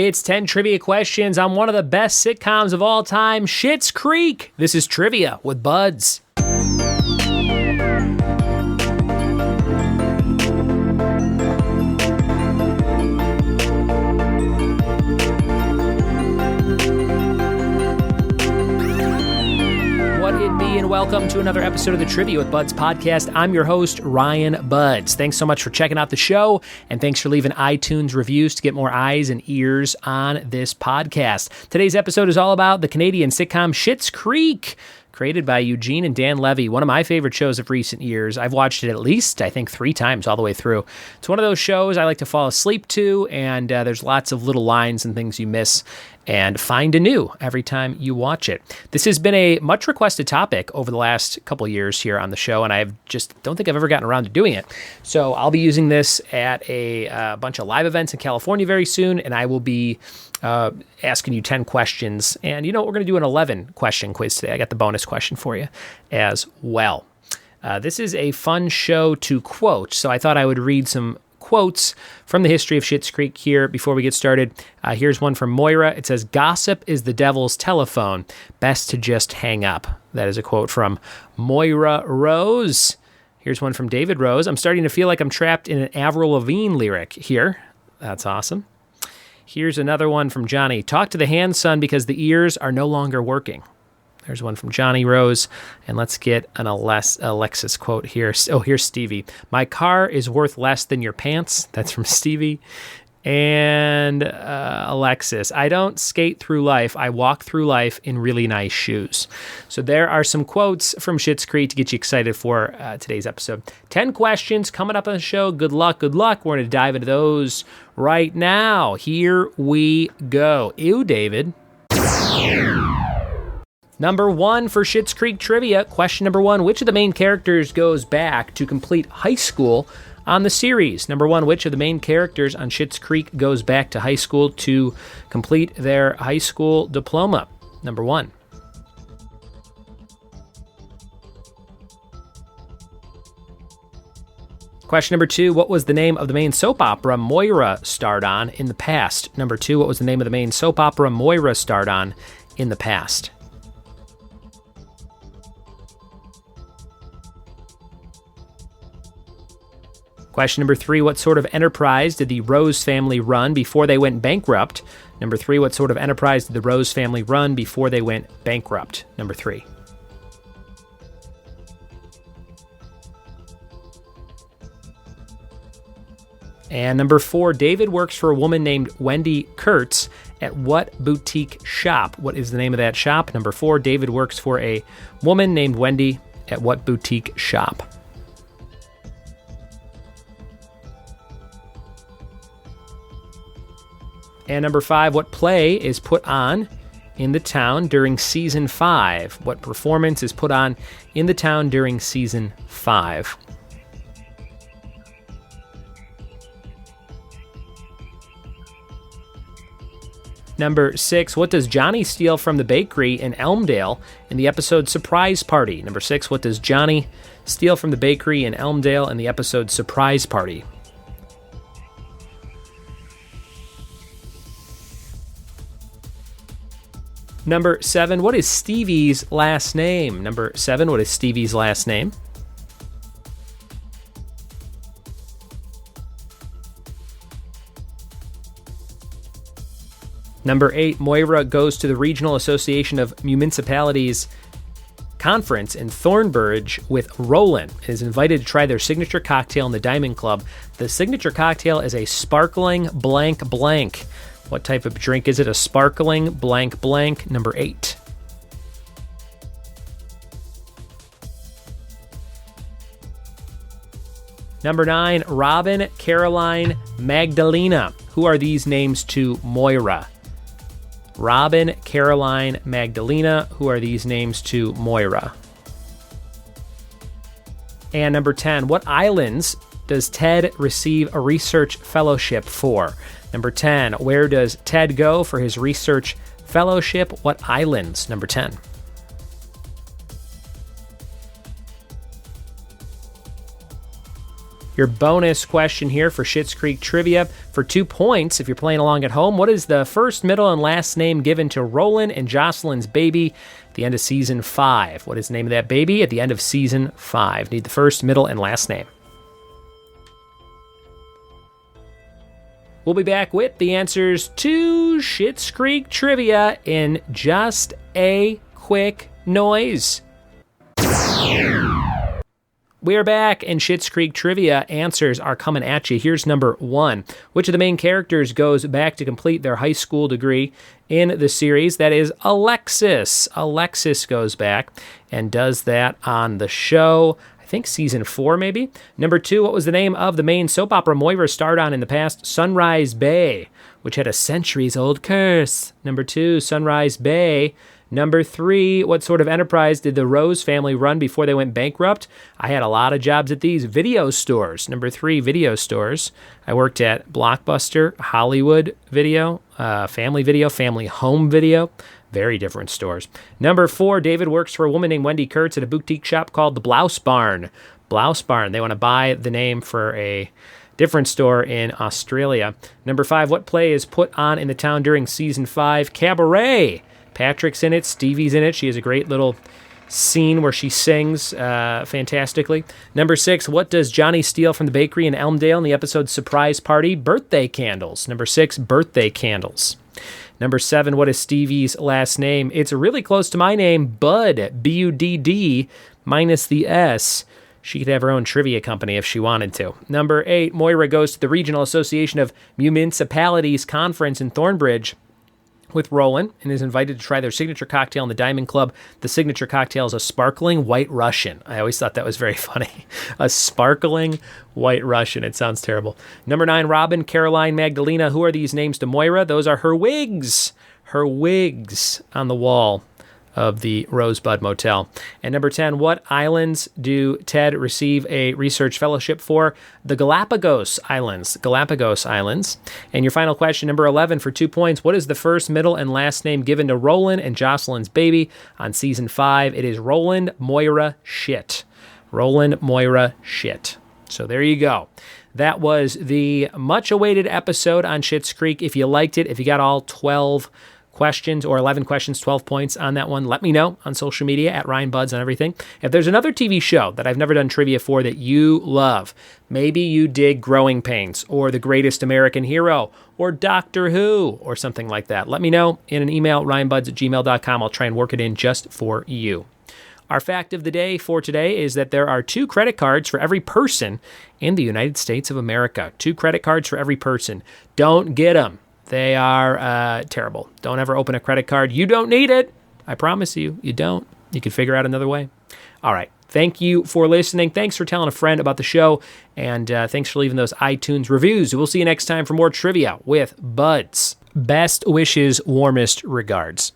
It's 10 trivia questions on one of the best sitcoms of all time, Schitt's Creek. This is Trivia with Buds. And welcome to another episode of the Trivia with Buds podcast. I'm your host, Ryan Buds. Thanks so much for checking out the show, and thanks for leaving iTunes reviews to get more eyes and ears on this podcast. Today's episode is all about the Canadian sitcom Schitt's Creek, created by Eugene and Dan Levy, one of my favorite shows of recent years. I've watched it at least, I think, 3 times all the way through. It's one of those shows I like to fall asleep to, and there's lots of little lines and things you miss and find anew every time you watch it. This has been a much requested topic over the last couple of years here on the show, and I just don't think I've ever gotten around to doing it. So I'll be using this at a bunch of live events in California very soon, and I will be asking you 10 questions. And you know what? We're going to do an 11-question quiz today. I got the bonus question for you as well. This is a fun show to quote, so I thought I would read some quotes from the history of Schitt's Creek here before we get started. Here's one from Moira. It says, "Gossip is the devil's telephone. Best to just hang up." That is a quote from Moira Rose. Here's one from David Rose. "I'm starting to feel like I'm trapped in an Avril Lavigne lyric here." That's awesome. Here's another one from Johnny. "Talk to the hands, son, because the ears are no longer working." There's one from Johnny Rose. And let's get an Alexis quote here. Oh, here's Stevie. "My car is worth less than your pants." That's from Stevie. And Alexis, "I don't skate through life. I walk through life in really nice shoes." So there are some quotes from Schitt's Creek to get you excited for today's episode. 10 questions coming up on the show. Good luck, good luck. We're going to dive into those right now. Here we go. Ew, David. Number 1 for Schitt's Creek trivia. Question number 1. Which of the main characters goes back to complete high school on the series? Number 1. Which of the main characters on Schitt's Creek goes back to high school to complete their high school diploma? Number 1. Question number 2. What was the name of the main soap opera Moira starred on in the past? Number 2. What was the name of the main soap opera Moira starred on in the past? Question number 3, what sort of enterprise did the Rose family run before they went bankrupt? Number 3, what sort of enterprise did the Rose family run before they went bankrupt? Number 3. And number 4, David works for a woman named Wendy Kurtz at what boutique shop? What is the name of that shop? Number 4, David works for a woman named Wendy at what boutique shop? And number 5, what play is put on in the town during season 5? What performance is put on in the town during season 5? Number 6, what does Johnny steal from the bakery in Elmdale in the episode Surprise Party? Number 6, what does Johnny steal from the bakery in Elmdale in the episode Surprise Party? Number 7, what is Stevie's last name? Number 7, what is Stevie's last name? Number 8, Moira goes to the Regional Association of Municipalities conference in Thornbridge with Roland and is invited to try their signature cocktail in the Diamond Club. The signature cocktail is a sparkling blank blank. What type of drink is it? A sparkling blank blank. Number 8. Number 9, Robin, Caroline, Magdalena. Who are these names to Moira? Robin, Caroline, Magdalena. Who are these names to Moira? And number 10, what islands does Ted receive a research fellowship for? Number 10, where does Ted go for his research fellowship? What islands? Number 10. Your bonus question here for Schitt's Creek trivia for 2 points. If you're playing along at home, what is the first, middle, and last name given to Roland and Jocelyn's baby at the end of season 5? What is the name of that baby at the end of season 5? Need the first, middle, and last name. We'll be back with the answers to Schitt's Creek trivia in just a quick noise. We are back, and Schitt's Creek trivia answers are coming at you. Here's number 1. Which of the main characters goes back to complete their high school degree in the series? That is Alexis. Alexis goes back and does that on the show. I think season 4, maybe. Number 2, what was the name of the main soap opera Moira starred on in the past? Sunrise Bay, which had a centuries-old curse. Number 2, Sunrise Bay. Number 3, what sort of enterprise did the Rose family run before they went bankrupt? I had a lot of jobs at these. Video stores. Number 3, video stores. I worked at Blockbuster, Hollywood Video, Family Home Video. Very different stores. Number 4, David works for a woman named Wendy Kurtz at a boutique shop called the Blouse Barn. Blouse Barn. They want to buy the name for a different store in Australia. Number 5, what play is put on in the town during season 5? Cabaret. Patrick's in it. Stevie's in it. She has a great little scene where she sings fantastically. Number 6, what does Johnny steal from the bakery in Elmdale in the episode Surprise Party? Birthday candles. Number 6, birthday candles. Number 7, what is Stevie's last name? It's really close to my name, Budd, B-U-D-D, minus the S. She could have her own trivia company if she wanted to. Number 8, Moira goes to the Regional Association of Municipalities Conference in Thornbridge with Roland and is invited to try their signature cocktail in the Diamond Club. The signature cocktail is a sparkling white Russian. I always thought that was very funny. A sparkling white Russian. It sounds terrible. Number 9, Robin, Caroline, Magdalena. Who are these names to Moira? Those are her wigs. Her wigs on the wall of the Rosebud Motel. And number 10, what islands do Ted receive a research fellowship for? The Galapagos Islands. Galapagos Islands. And your final question, number 11, for 2 points. What is the first, middle, and last name given to Roland and Jocelyn's baby on season 5? It is Roland Moira Schitt. Roland Moira Schitt. So there you go. That was the much-awaited episode on Schitt's Creek. If you liked it, if you got all 12 questions or 11 questions, 12 points on that one, let me know on social media at Ryan Buds on everything. If there's another TV show that I've never done trivia for that you love, maybe you dig Growing Pains or The Greatest American Hero or Doctor Who or something like that, let me know in an email, ryanbuds@gmail.com. I'll try and work it in just for you. Our fact of the day for today is that there are 2 credit cards for every person in the United States of America. 2 credit cards for every person. Don't get them. They are terrible. Don't ever open a credit card. You don't need it. I promise you, you don't. You can figure out another way. All right. Thank you for listening. Thanks for telling a friend about the show. And thanks for leaving those iTunes reviews. We'll see you next time for more trivia with Buds. Best wishes, warmest regards.